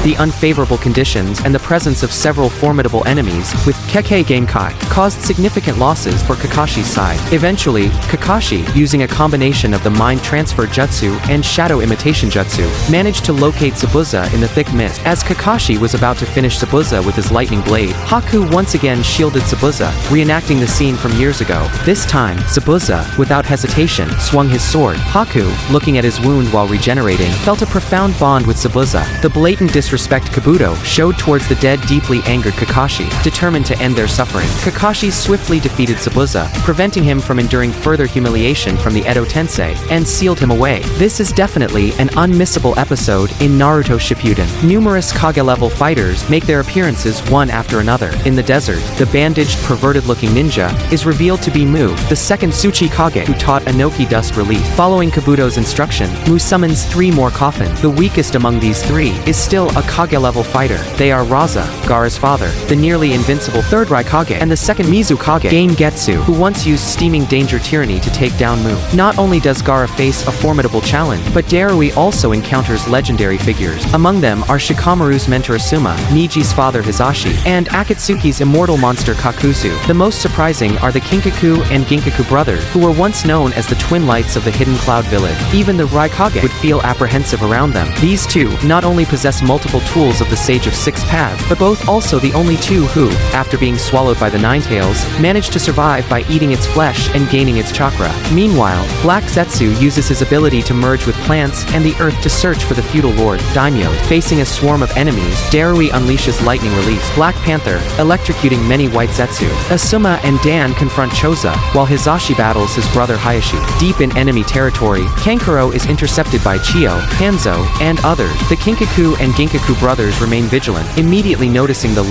The unfavorable conditions and the presence of several formidable enemies, with Kekkei Genkai, caused significant losses for Kakashi's side. Eventually, Kakashi, using a combination of the Mind Transfer Jutsu and Shadow Imitation Jutsu, managed to locate Zabuza in the thick mist. As Kakashi was about to finish Zabuza with his lightning blade, Haku once again shielded Zabuza, reenacting the scene from years ago. This time, Zabuza, without hesitation, swung his sword. Haku, looking at his wound while regenerating, felt a profound bond with Zabuza. The blatant disrespect Kabuto showed towards the dead deeply angered Kakashi, determined to end their suffering. Kakashi swiftly defeated Zabuza, preventing him from enduring further humiliation from the Edo Tensei, and sealed him away. This is definitely an unmissable episode in Naruto Shippuden. Numerous Kage-level fighters make their appearances one after another. In the desert, the bandaged, perverted-looking ninja is revealed to be Mu, the second Tsuchi Kage who taught Inoki Dust Relief. Following Kabuto's instruction, Mu summons 3 more coffin. The weakest among these 3 is still a Kage-level fighter. They are Raza, Gaara's father, the nearly invincible third Raikage, and the second Mizukage, Gengetsu, who once used Steaming Danger Tyranny to take down Mu. Not only does Gaara face a formidable challenge, but Darui also encounters legendary figures. Among them are Shikamaru's mentor Asuma, Niji's father Hizashi, and Akatsuki's immortal monster Kakuzu. The most surprising are the Kinkaku and Ginkaku brothers, who were once known as the twin lights of the Hidden Cloud Village. Even the Raikage would feel apprehensive around them. These two not only possess multiple tools of the Sage of Six Paths, but both also the only two who, after being swallowed by the Nine Tails, managed to survive by eating its flesh and gaining its chakra. Meanwhile, Black Zetsu uses his ability to merge with plants and the earth to search for the feudal lord, Daimyo. Facing a swarm of enemies, Darui unleashes lightning release. Black Panther, electrocuting many white Zetsu. Asuma and Dan confront Choza, while Hizashi battles his brother Hayashi. Deep in enemy territory, Kankuro is intercepted by Chio, Hanzo, and others. The Kinkaku and Ginkaku brothers remain vigilant, immediately noticing the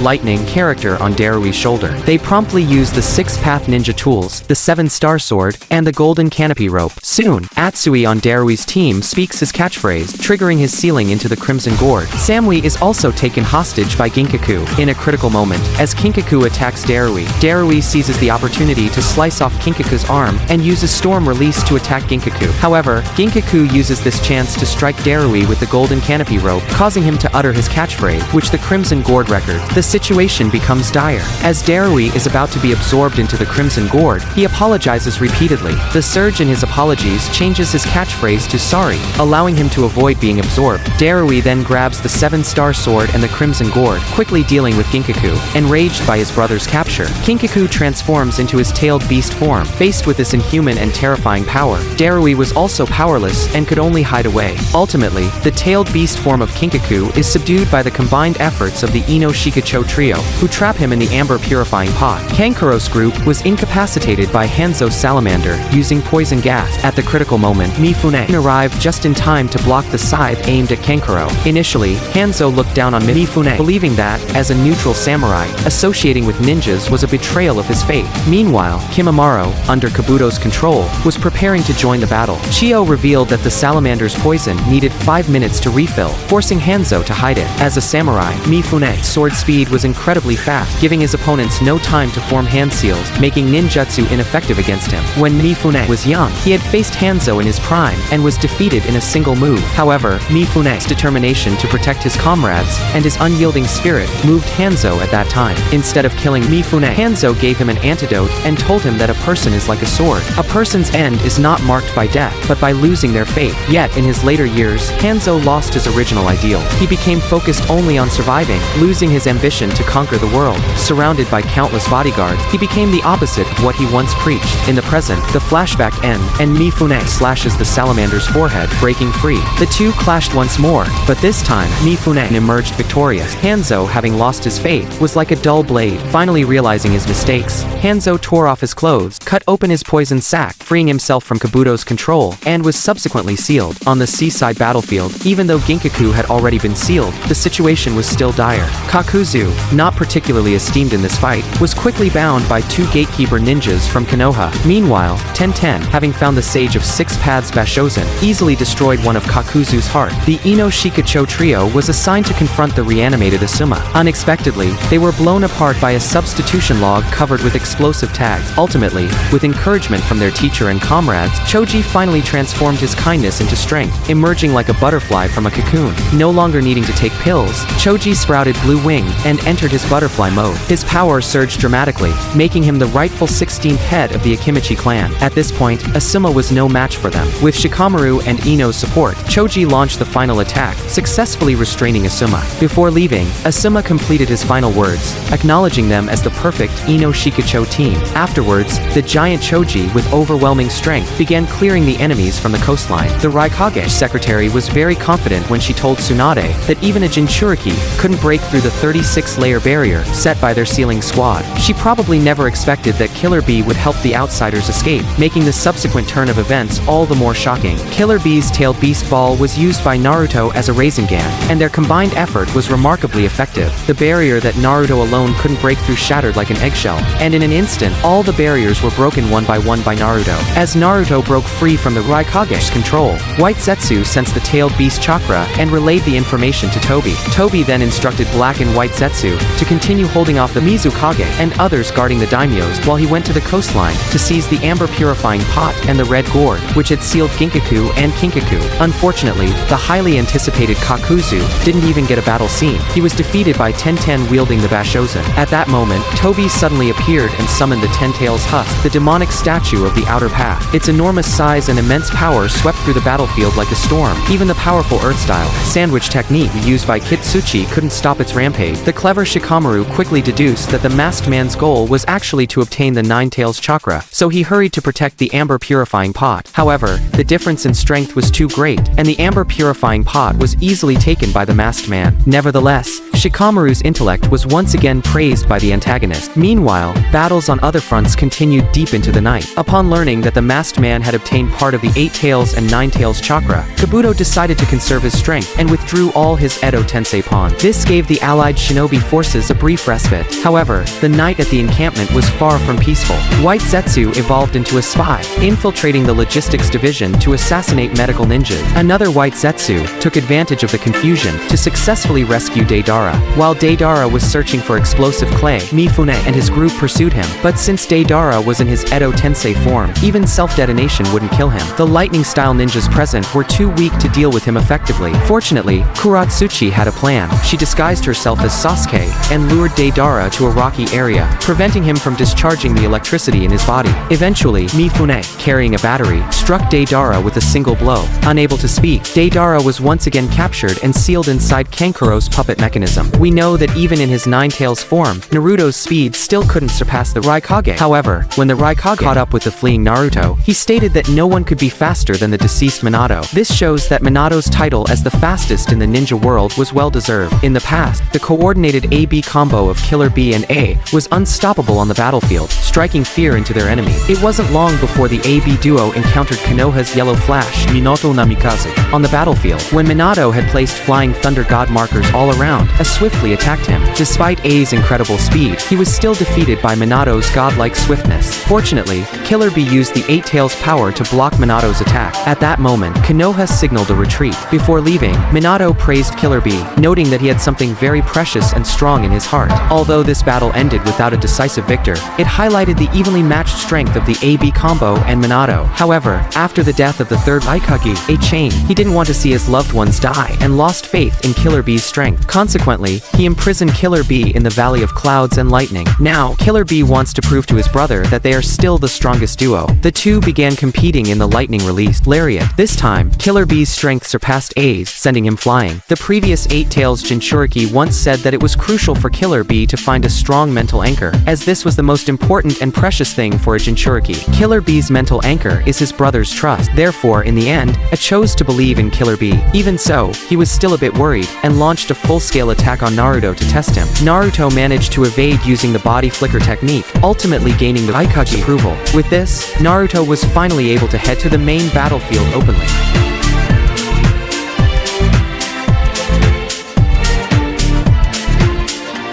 lightning character on Darui's shoulder. They promptly use the six-path ninja tools, the 7-star sword, and the golden canopy rope. Soon, Atsui on Darui's team speaks his catchphrase, triggering his sealing into the Crimson Gourd. Samui is also taken hostage by Ginkaku. In a critical moment, as Kinkaku attacks Darui, Darui seizes the opportunity to slice off Kinkaku's arm and uses Storm Release to attack Ginkaku. However, Ginkaku uses this chance to strike Darui with the golden canopy rope, causing him to utter his catchphrase, which the Crimson Gourd records. The situation becomes dire. As Darui is about to be absorbed into the Crimson Gourd, he apologizes repeatedly. The surge in his apologies changes his catchphrase to sorry, allowing him to avoid being absorbed. Darui then grabs the 7-star sword and the Crimson Gourd, quickly dealing with Ginkaku. Enraged by his brother's capture, Kinkaku transforms into his tailed beast form. Faced with this inhuman and terrifying power, Darui was also powerless and could only hide away. Ultimately, the tailed beast form of Kinkaku is subdued by the combined efforts of the Ino Shikacho trio, who trap him in the amber purifying pot. Kankuro's group was incapacitated by Hanzo's salamander, using poison gas. At the critical moment, Mifune arrived just in time to block the scythe aimed at Kankuro. Initially, Hanzo looked down on Mifune, believing that, as a neutral samurai, associating with ninjas was a betrayal of his faith. Meanwhile, Kimimaro, under Kabuto's control, was preparing to join the battle. Chio revealed that the salamander's poison needed 5 minutes to refill, forcing Hanzo to hide it. As a samurai, Mifune's sword speed was incredibly fast, giving his opponents no time to form hand seals, making ninjutsu ineffective against him. When Mifune was young, he had faced Hanzo in his prime, and was defeated in a single move. However, Mifune's determination to protect his comrades, and his unyielding spirit, moved Hanzo at that time. Instead of killing Mifune, Hanzo gave him an antidote, and told him that a person is like a sword. A person's end is not marked by death, but by losing their faith. Yet, in his later years, Hanzo lost his original ideal. He became focused only on surviving, losing his ambition to conquer the world. Surrounded by countless bodyguards, he became the opposite of what he once preached. In the present, the flashback ends, and Mifune slashes the salamander's forehead, breaking free. The two clashed once more, but this time, Mifune emerged victorious. Hanzo, having lost his faith, was like a dull blade. Finally realizing his mistakes, Hanzo tore off his clothes, cut open his poison sac, freeing himself from Kabuto's control, and was subsequently sealed. On the seaside battlefield, even though Ginkaku had already been sealed, the situation was still dire. Kakuzu, not particularly esteemed in this fight, was quickly bound by 2 gatekeeper ninjas from Konoha. Meanwhile, Tenten, having found the Sage of Six Paths Bashozen, easily destroyed one of Kakuzu's heart. The Ino Shikacho trio was assigned to confront the reanimated Asuma. Unexpectedly, they were blown apart by a substitution log covered with explosive tags. Ultimately, with encouragement from their teacher and comrades, Choji finally transformed his kindness into strength, emerging like a butterfly from a cocoon. No longer longer needing to take pills, Choji sprouted blue wing and entered his butterfly mode. His power surged dramatically, making him the rightful 16th head of the Akimichi clan. At this point, Asuma was no match for them. With Shikamaru and Ino's support, Choji launched the final attack, successfully restraining Asuma. Before leaving, Asuma completed his final words, acknowledging them as the perfect Ino Shikacho team. Afterwards, the giant Choji, with overwhelming strength, began clearing the enemies from the coastline. The Raikage secretary was very confident when she told Tsunade that even a Jinchuriki couldn't break through the 36-layer barrier set by their sealing squad. She probably never expected that Killer Bee would help the outsiders escape, making the subsequent turn of events all the more shocking. Killer Bee's tailed beast ball was used by Naruto as a Rasengan, and their combined effort was remarkably effective. The barrier that Naruto alone couldn't break through shattered like an eggshell, and in an instant, all the barriers were broken one by Naruto. As Naruto broke free from the Raikage's control, White Zetsu sensed the tailed beast chakra and relayed the information to Tobi. Tobi then instructed Black and White Zetsu to continue holding off the Mizukage and others guarding the daimyos while he went to the coastline to seize the amber purifying pot and the red gourd, which had sealed Ginkaku and Kinkaku. Unfortunately, the highly anticipated Kakuzu didn't even get a battle scene. He was defeated by Tenten wielding the Bashozen. At that moment, Tobi suddenly appeared and summoned the Ten Tails Husk, the demonic statue of the Outer Path. Its enormous size and immense power swept through the battlefield like a storm. Even the powerful Earth-style sandwich technique used by Kitsuchi couldn't stop its rampage. The clever Shikamaru quickly deduced that the masked man's goal was actually to obtain the Nine Tails chakra, so he hurried to protect the amber purifying pot. However, the difference in strength was too great, and the amber purifying pot was easily taken by the masked man. Nevertheless, Shikamaru's intellect was once again praised by the antagonist. Meanwhile, battles on other fronts continued deep into the night. Upon learning that the masked man had obtained part of the 8 Tails and 9 Tails chakra, Kabuto decided to conserve his strength and withdrew all his Edo Tensei pawns. This gave the allied shinobi forces a brief respite. However, the night at the encampment was far from peaceful. White Zetsu evolved into a spy, infiltrating the logistics division to assassinate medical ninjas. Another White Zetsu took advantage of the confusion to successfully rescue Deidara. While Deidara was searching for explosive clay, Mifune and his group pursued him, but since Deidara was in his Edo Tensei form, even self-detonation wouldn't kill him. The lightning-style ninjas present were too weak to deal with him effectively. Fortunately, Kuratsuchi had a plan. She disguised herself as Sasuke and lured Deidara to a rocky area, preventing him from discharging the electricity in his body. Eventually, Mifune, carrying a battery, struck Deidara with a single blow. Unable to speak, Deidara was once again captured and sealed inside Kankuro's puppet mechanism. We know that even in his Nine Tails form, Naruto's speed still couldn't surpass the Raikage. However, when the Raikage caught up with the fleeing Naruto, he stated that no one could be faster than the deceased Minato. This shows that Minato's title as the fastest in the ninja world was well deserved. In the past, the coordinated AB combo of Killer Bee and A was unstoppable on the battlefield, striking fear into their enemy. It wasn't long before the AB duo encountered Konoha's yellow flash, Minato Namikaze, on the battlefield. When Minato had placed flying thunder god markers all around, A swiftly attacked him. Despite A's incredible speed, he was still defeated by Minato's godlike swiftness. Fortunately, Killer Bee used the 8 Tails power to block Minato's attack. At that moment, Konoha signaled a retreat. Before leaving, Minato praised Killer Bee, noting that he had something very precious and strong in his heart. Although this battle ended without a decisive victor, it highlighted the evenly matched strength of the AB combo and Minato. However, after the death of the third Raikage, a chain, he didn't want to see his loved ones die, and lost faith in Killer Bee's strength. Consequently, he imprisoned Killer Bee in the Valley of Clouds and Lightning. Now, Killer Bee wants to prove to his brother that they are still the strongest duo. The two began competing in the lightning-released Lariat. This time, Killer Bee's strength surpassed A's, sending him flying. The previous 8 Tails Jinchuriki once said that it was crucial for Killer Bee to find a strong mental anchor, as this was the most important and precious thing for a Jinchuriki. Killer Bee's mental anchor is his brother's trust. Therefore, in the end, A chose to believe in Killer Bee. Even so, he was still a bit worried, and launched a full-scale attack on Naruto to test him. Naruto managed to evade using the body flicker technique, ultimately gaining the Raikage's approval. With this, Naruto was finally able to head to the main battlefield openly.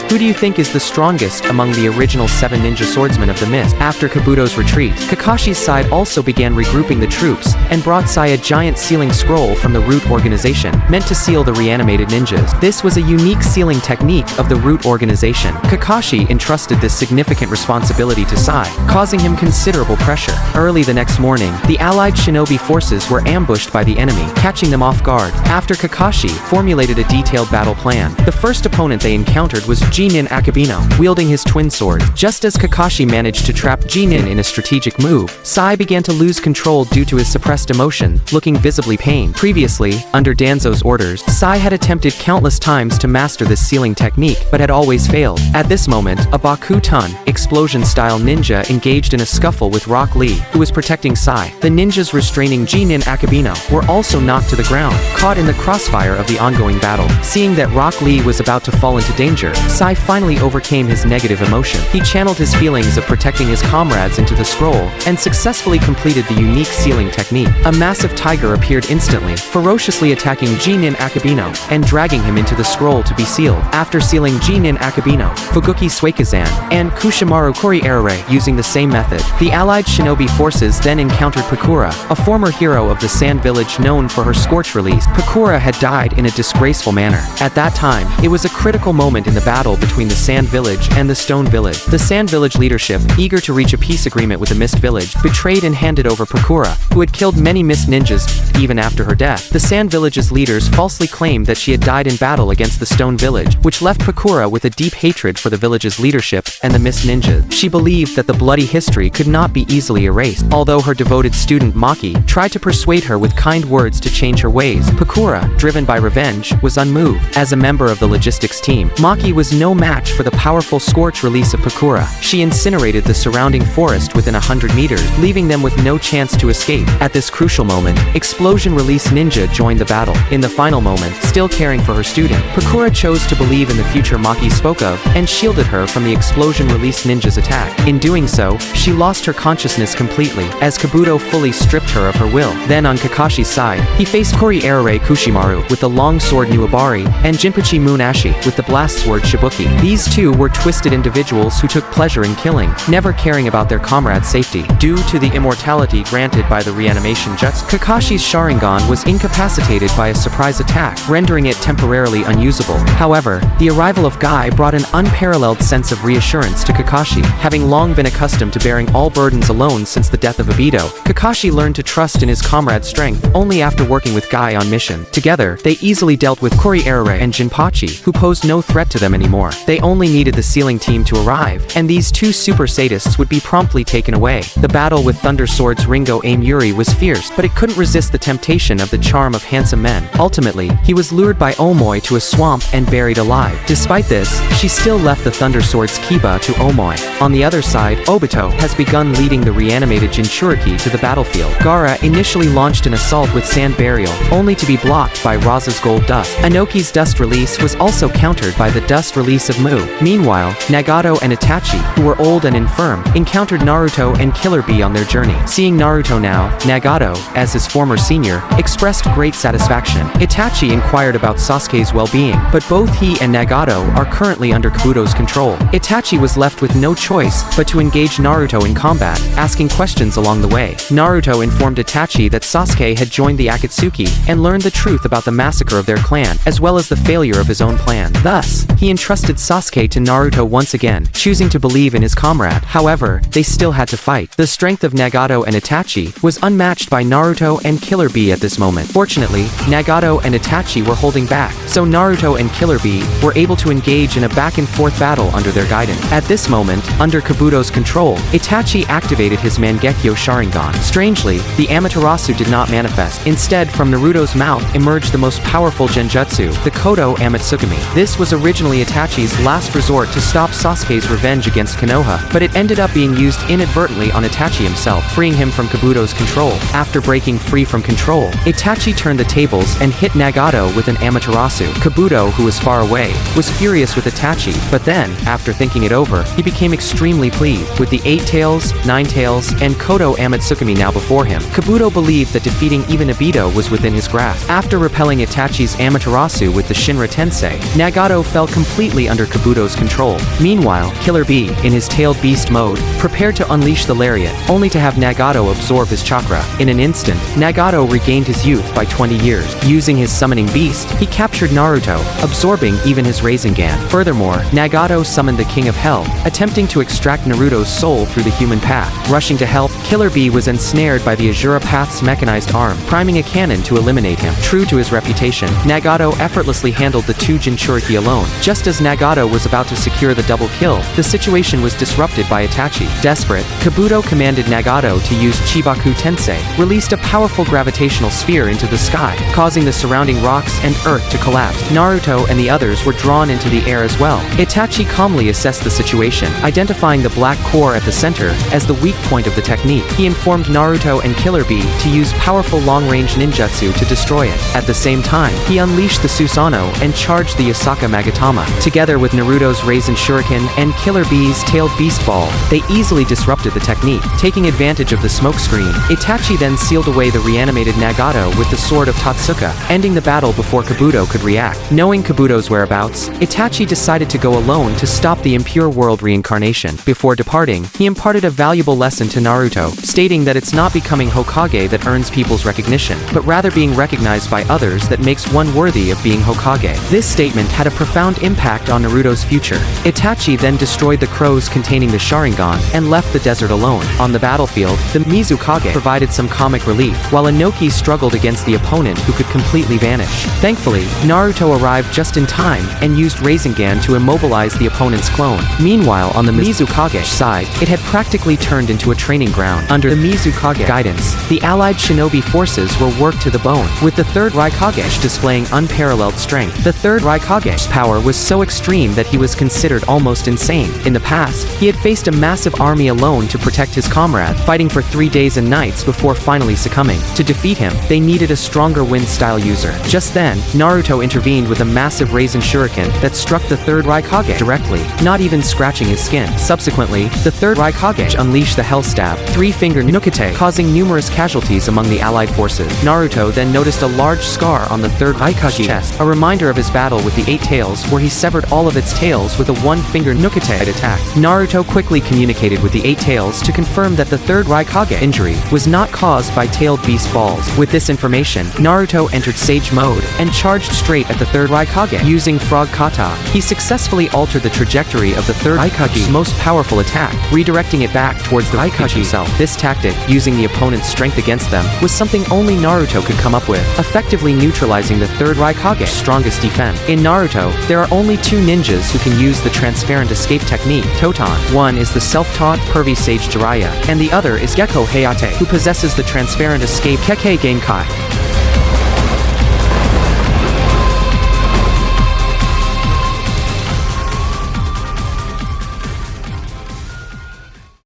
Who do you think is the strongest among the original 7 ninja swordsmen of the mist? After Kabuto's retreat, Kakashi's side also began regrouping the troops, and brought Sai a giant sealing scroll from the Root organization, meant to seal the reanimated ninjas. This was a unique sealing technique of the Root organization. Kakashi entrusted this significant responsibility to Sai, causing him considerable pressure. Early the next morning, the allied shinobi forces were ambushed by the enemy, catching them off guard. After Kakashi formulated a detailed battle plan, the first opponent they encountered was Jinin Akabino, wielding his twin sword. Just as Kakashi managed to trap Jinin in a strategic move, Sai began to lose control due to his suppressed emotion, looking visibly pained. Previously, under Danzo's orders, Sai had attempted countless times to master this sealing technique, but had always failed. At this moment, a Baku-tun, explosion-style ninja engaged in a scuffle with Rock Lee, who was protecting Sai. The ninjas restraining Jinin Akabino were also knocked to the ground, caught in the crossfire of the ongoing battle. Seeing that Rock Lee was about to fall into danger, Sai finally overcame his negative emotion. He channeled his feelings of protecting his comrades into the scroll, and successfully completed the unique sealing technique. A massive tiger appeared instantly, ferociously attacking Jinin Akabino, and dragging him into the scroll to be sealed. After sealing Jinin Akabino, Fuguki Suikazan, and Kushimaru Koriarare using the same method, the allied shinobi forces then encountered Pakura, a former hero of the Sand Village known for her scorch release. Pakura had died in a disgraceful manner. At that time, it was a critical moment in the battle between the Sand Village and the Stone Village. The Sand Village leadership, eager to reach a peace agreement with the Mist Village, betrayed and handed over Pakura, who had killed many Mist ninjas even after her death. The Sand Village's leaders falsely claimed that she had died in battle against the Stone Village, which left Pakura with a deep hatred for the village's leadership and the Mist ninjas. She believed that the bloody history could not be easily erased. Although her devoted student Maki tried to persuade her with kind words to change her ways, Pakura, driven by revenge, was unmoved. As a member of the logistics team, Maki was no match for the powerful scorch release of Pakura. She incinerated the surrounding forest within 100 meters, leaving them with no chance to escape. At this crucial moment, Explosion Release Ninja joined the battle. In the final moment, still caring for her student, Pakura chose to believe in the future Maki spoke of, and shielded her from the Explosion Release Ninja's attack. In doing so, she lost her consciousness completely, as Kabuto fully stripped her of her will. Then on Kakashi's side, he faced Koriarare Kushimaru with the long sword Nuabari, and Jinpachi Munashi with the blast sword Shibuki. These two were twisted individuals who took pleasure in killing, never caring about their comrades' safety. Due to the immortality granted by the reanimation jutsu, Kakashi's Sharingan was incapacitated by a surprise attack, rendering it temporarily unusable. However, the arrival of Guy brought an unparalleled sense of reassurance to Kakashi. Having long been accustomed to bearing all burdens alone since the death of Obito, Kakashi learned to trust in his comrade's strength only after working with Guy on mission. Together, they easily dealt with Koriarare and Jinpachi, who posed no threat to them anymore. They only needed the sealing team to arrive, and these two super sadists would be promptly taken away. The battle with Thunder Sword's Ringo Aim Yuri was fierce, but it couldn't resist the temptation of the charm of handsome men. Ultimately, he was lured by Omoi to a swamp and buried alive. Despite this, she still left the Thunder Sword's Kiba to Omoi. On the other side, Obito has begun leading the reanimated Jinchuriki to the battlefield. Gaara initially launched an assault with Sand Burial, only to be blocked by Raza's Gold Dust. Anoki's Dust Release was also countered by the Dust Release of Mu. Meanwhile, Nagato and Itachi, who were old and infirm, encountered Naruto and Killer Bee on their journey. Seeing Naruto now, Nagato, as his former senior, expressed great satisfaction. Itachi inquired about Sasuke's well-being, but both he and Nagato are currently under Kabuto's control. Itachi was left with no choice but to engage Naruto in combat, asking questions along the way. Naruto informed Itachi that Sasuke had joined the Akatsuki and learned the truth about the massacre of their clan, as well as the failure of his own plan. Thus, he entrusted Sasuke to Naruto once again, choosing to believe in his comrade. However, they still had to fight. The strength of Nagato and Itachi was unmatched by Naruto and Killer Bee at this moment. Fortunately, Nagato and Itachi were holding back, so Naruto and Killer Bee were able to engage in a back-and-forth battle under their guidance. At this moment, under Kabuto's control, Itachi activated his Mangekyo Sharingan. Strangely, the Amaterasu did not manifest. Instead, from Naruto's mouth emerged the most powerful genjutsu, the Kodo Amatsukami. This was originally Itachi's last resort to stop Sasuke's revenge against Konoha, but it ended up being used inadvertently on Itachi himself, freeing him from Kabuto's control. After breaking free from control, Itachi turned the tables and hit Nagato with an Amaterasu. Kabuto, who was far away, was furious with Itachi, but then, after thinking it over, he became extremely pleased. With the 8 Tails, 9 Tails, and Kodo Amatsukami now before him, Kabuto believed that defeating even Obito was within his grasp. After repelling Itachi's Amaterasu with the Shinra Tensei, Nagato fell completely under under Kabuto's control. Meanwhile, Killer Bee, in his tailed beast mode, prepared to unleash the lariat, only to have Nagato absorb his chakra. In an instant, Nagato regained his youth by 20 years. Using his summoning beast, he captured Naruto, absorbing even his Rasengan. Furthermore, Nagato summoned the King of Hell, attempting to extract Naruto's soul through the human path. Rushing to help, Killer Bee was ensnared by the Azura Path's mechanized arm, priming a cannon to eliminate him. True to his reputation, Nagato effortlessly handled the two Jinchuriki alone. Just as Nagato was about to secure the double kill, the situation was disrupted by Itachi. Desperate, Kabuto commanded Nagato to use Chibaku Tensei, released a powerful gravitational sphere into the sky, causing the surrounding rocks and earth to collapse. Naruto and the others were drawn into the air as well. Itachi calmly assessed the situation, identifying the black core at the center as the weak point of the technique. He informed Naruto and Killer Bee to use powerful long-range ninjutsu to destroy it. At the same time, he unleashed the Susanoo and charged the Yasaka Magatama. Together with Naruto's Rasen Shuriken and Killer Bee's tailed beast ball, they easily disrupted the technique. Taking advantage of the smoke screen, Itachi then sealed away the reanimated Nagato with the sword of Totsuka, ending the battle before Kabuto could react. Knowing Kabuto's whereabouts, Itachi decided to go alone to stop the impure world reincarnation. Before departing, he imparted a valuable lesson to Naruto, stating that it's not becoming Hokage that earns people's recognition, but rather being recognized by others that makes one worthy of being Hokage. This statement had a profound impact on Naruto's future. Itachi then destroyed the crows containing the Sharingan and left the desert alone. On the battlefield, the Mizukage provided some comic relief, while Inoki struggled against the opponent who could completely vanish. Thankfully, Naruto arrived just in time and used Rasengan to immobilize the opponent's clone. Meanwhile, on the Mizukage side, it had practically turned into a training ground. Under the Mizukage guidance, the allied shinobi forces were worked to the bone, with the third Raikage displaying unparalleled strength. The third Raikage's power was so extreme that he was considered almost insane. In the past, he had faced a massive army alone to protect his comrade, fighting for 3 days and nights before finally succumbing. To defeat him, they needed a stronger wind-style user. Just then, Naruto intervened with a massive Rasen Shuriken that struck the third Raikage directly, not even scratching his skin. Subsequently, the third Raikage unleashed the Hell Stab, three-finger Nukete, causing numerous casualties among the allied forces. Naruto then noticed a large scar on the third Raikage's chest, a reminder of his battle with the Eight Tails where he severed all of its tails with a one-finger Nukete attack. Naruto quickly communicated with the Eight Tails to confirm that the third Raikage injury was not caused by tailed beast balls. With this information, Naruto entered Sage mode and charged straight at the third Raikage. Using Frog Kata, he successfully altered the trajectory of the third Raikage's most powerful attack, redirecting it back towards the Raikage himself. This tactic, using the opponent's strength against them, was something only Naruto could come up with, effectively neutralizing the third Raikage's strongest defense. In Naruto, there are only two ninjas who can use the transparent escape technique, Totan. One is the self-taught pervy sage Jiraiya, and the other is Gecko Hayate, who possesses the transparent escape Kekkei Genkai.